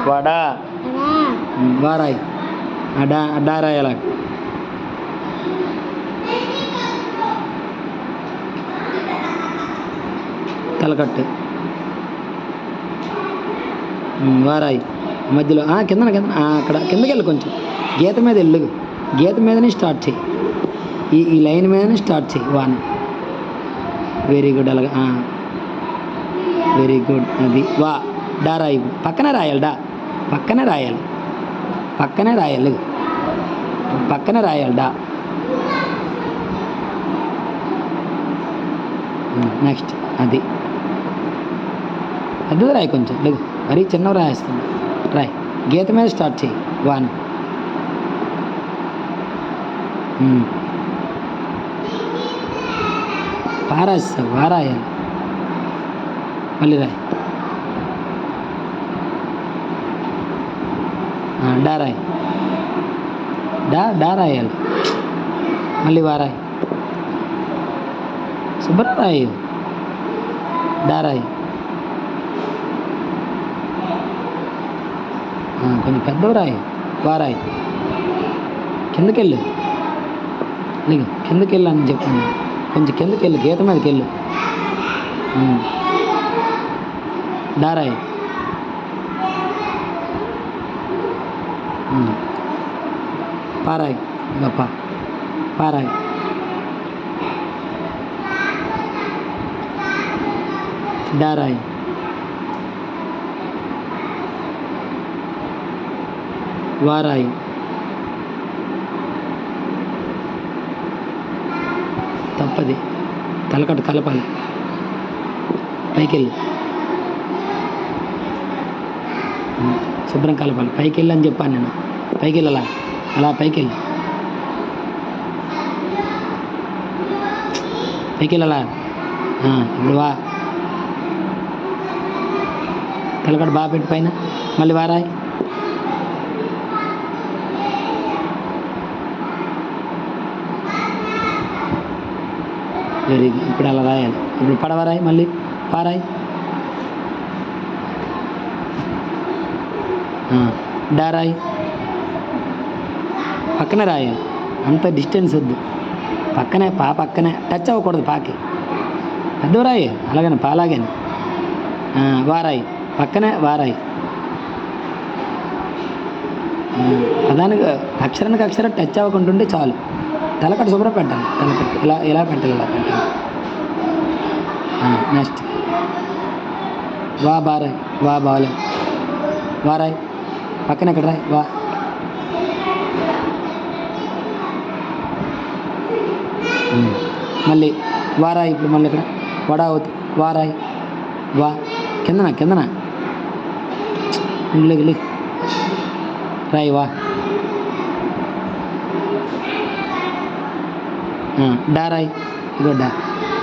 వడ వారాయి డా రాయాల తలకట్టు వారాయి మధ్యలో కిందన కింద అక్కడ కిందకి వెళ్ళి కొంచెం గీత మీద వెళ్ళు గీత మీదనే స్టార్ట్ చేయి ఈ లైన్ మీదనే స్టార్ట్ చేయి వాని వెరీ గుడ్ అలాగా వెరీ గుడ్ అది వా డా రాయి పక్కనే రాయాలి పక్కనే రాయాలి పక్కనే రాయాలి డా నెక్స్ట్ అది పెద్దది రాయి కొంచెం లేదు మరీ చిన్నవి రాయేస్తుంది రాయి గీత మీద స్టార్ట్ చేయి వాని పారాస్తావు వారాయాలి మళ్ళీ రాయి డా రాయి డా రాయాలి మళ్ళీ వారాయి శుభ్రరాయి డా రాయి కొంచెం పెద్దవి రాయి వారాయి కిందకెళ్ళు కిందకెళ్ళు అని చెప్పాను కొంచెం కిందకెళ్ళు గీత మీదకి వెళ్ళు డారాయి పారాయి గప్ప పారాయి డారాయి వారాయి తప్పది తలకట్టు కలపాలి పైకి వెళ్ళి శుభ్రం కలపాలి పైకి వెళ్ళి అని చెప్పాను నేను పైకి వెళ్ళాలా అలా పైకి వెళ్ళి పైకి వెళ్ళాలా ఇప్పుడు వా తలకట్టు బాగా పెట్టి పైన మళ్ళీ వారాయి వెరీ గుడ్ ఇప్పుడు అలా రాయాలి ఇప్పుడు పడవరాయి మళ్ళీ పారాయి డారాయి పక్కనే రాయాలి అంత డిస్టెన్స్ వద్దు పక్కనే టచ్ అవ్వకూడదు పాకి పెద్ద రాయి అలాగని పాలాగని వారాయి పక్కనే వారాయి పదానికి అక్షరానికి అక్షరం టచ్ అవ్వకుంటుంటే చాలు తలకట్టు శుభ్రం పెట్టాలి తలకట్టు ఇలా పెట్టాలి ఇలా పెట్టాలి నెక్స్ట్ వా బారాయి వా బాలే వారాయి పక్కన ఎక్కడ రాయి వా మళ్ళీ వారాయి ఇప్పుడు మళ్ళీ ఇక్కడ వడా అవుతుంది వారాయి వా కిందన లేగు రాయి వా డారాయి ఇగో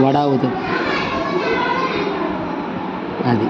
వడా అవుతుంది అది